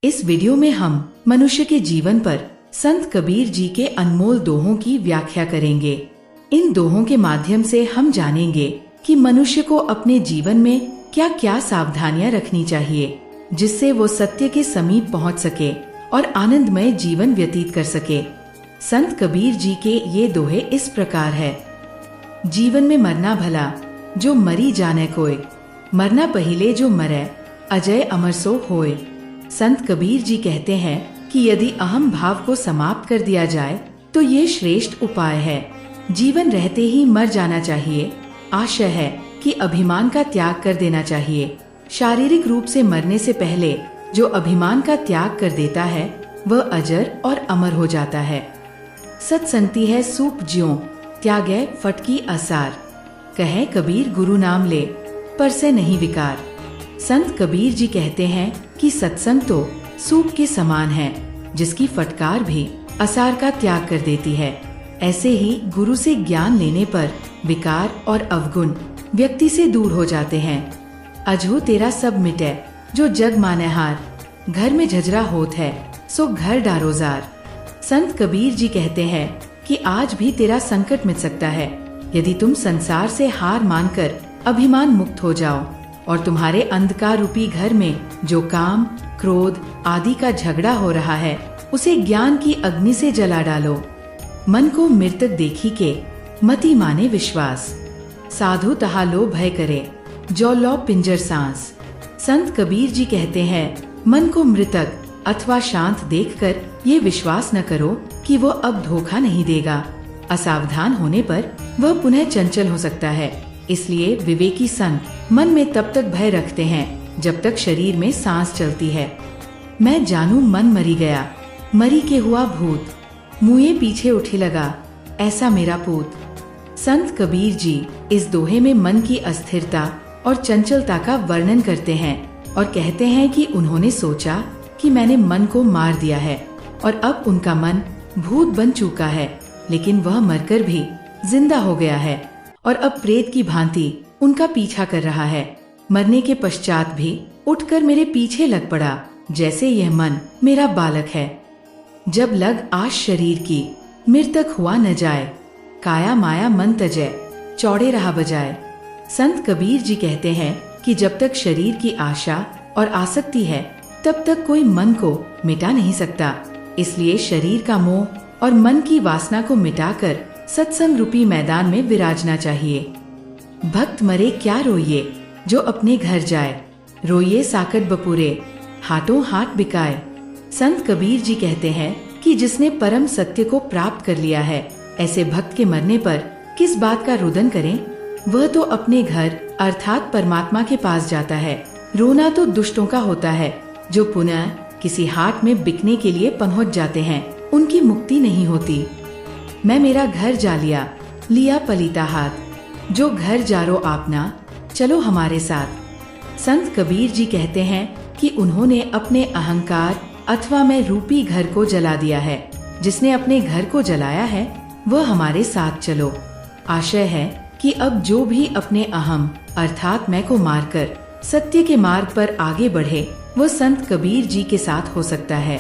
इस वीडियो में हम मनुष्य के जीवन पर संत कबीर जी के अनमोल दोहों की व्याख्या करेंगे। इन दोहों के माध्यम से हम जानेंगे कि मनुष्य को अपने जीवन में क्या क्या सावधानियां रखनी चाहिए, जिससे वो सत्य के समीप पहुंच सके और आनंदमय जीवन व्यतीत कर सके। संत कबीर जी के ये दोहे इस प्रकार है। जीवन में मरना भला, जो मरी जाने कोय, मरना पहिले जो मरै, अजय अमर सो होय। संत कबीर जी कहते हैं कि यदि अहम भाव को समाप्त कर दिया जाए तो ये श्रेष्ठ उपाय है। जीवन रहते ही मर जाना चाहिए। आशय है कि अभिमान का त्याग कर देना चाहिए। शारीरिक रूप से मरने से पहले जो अभिमान का त्याग कर देता है वह अजर और अमर हो जाता है। सत्संगति है सूप ज्यों, त्यागै फटकी असार। कहे कबीर गुरु नाम ले, पर से नहीं विकार। संत कबीर जी कहते हैं कि सत्संग तो सूप के समान है, जिसकी फटकार भी असार का त्याग कर देती है। ऐसे ही गुरु से ज्ञान लेने पर विकार और अवगुण व्यक्ति से दूर हो जाते हैं। अजहू तेरा सब मिटे, जो जग माने हार। घर में झजरा होत है, सो घर डारोजार। संत कबीर जी कहते हैं कि आज भी तेरा संकट मिट सकता है यदि तुम संसार से हार मानकर अभिमान मुक्त हो जाओ और तुम्हारे अंधकार रूपी घर में जो काम, क्रोध आदि का झगड़ा हो रहा है उसे ज्ञान की अग्नि से जला डालो। मन को मृतक देखी के, मति माने विश्वास। साधु तहा लो भय करे, जो लो पिंजर सांस। संत कबीर जी कहते हैं मन को मृतक अथवा शांत देखकर ये विश्वास न करो कि वो अब धोखा नहीं देगा। असावधान होने पर वह पुनः चंचल हो सकता है। इसलिए विवेकी संत मन में तब तक भय रखते हैं जब तक शरीर में सांस चलती है। मैं जानू मन मरी गया, मरी के हुआ भूत। मुँहे पीछे उठे लगा, ऐसा मेरा पूत। संत कबीर जी इस दोहे में मन की अस्थिरता और चंचलता का वर्णन करते हैं और कहते हैं कि उन्होंने सोचा कि मैंने मन को मार दिया है और अब उनका मन भूत बन चुका है, लेकिन वह मरकर भी जिंदा हो गया है और अब प्रेत की भांति उनका पीछा कर रहा है। मरने के पश्चात भी उठकर मेरे पीछे लग पड़ा, जैसे यह मन मेरा बालक है। जब लग आश शरीर की, मृतक हुआ न जाए। काया माया मन तजय, चौड़े रहा बजाय। संत कबीर जी कहते हैं कि जब तक शरीर की आशा और आसक्ति है तब तक कोई मन को मिटा नहीं सकता। इसलिए शरीर का मोह और मन की वासना को मिटाकर सत्संग रूपी मैदान में विराजना चाहिए। भक्त मरे क्या रोइए, जो अपने घर जाए। रोइए साकट बपुरे, हाथों हाथ बिकाए। संत कबीर जी कहते हैं कि जिसने परम सत्य को प्राप्त कर लिया है, ऐसे भक्त के मरने पर किस बात का रुदन करें। वह तो अपने घर अर्थात परमात्मा के पास जाता है। रोना तो दुष्टों का होता है, जो पुनः किसी हाट में बिकने के लिए पहुंच जाते हैं। उनकी मुक्ति नहीं होती। मैं मेरा घर जा लिया, लिया पलीता हाथ। जो घर जारो आपना, चलो हमारे साथ। संत कबीर जी कहते हैं कि उन्होंने अपने अहंकार अथवा मैं रूपी घर को जला दिया है। जिसने अपने घर को जलाया है वह हमारे साथ चलो। आशय है कि अब जो भी अपने अहम अर्थात मैं को मारकर सत्य के मार्ग पर आगे बढ़े वह संत कबीर जी के साथ हो सकता है।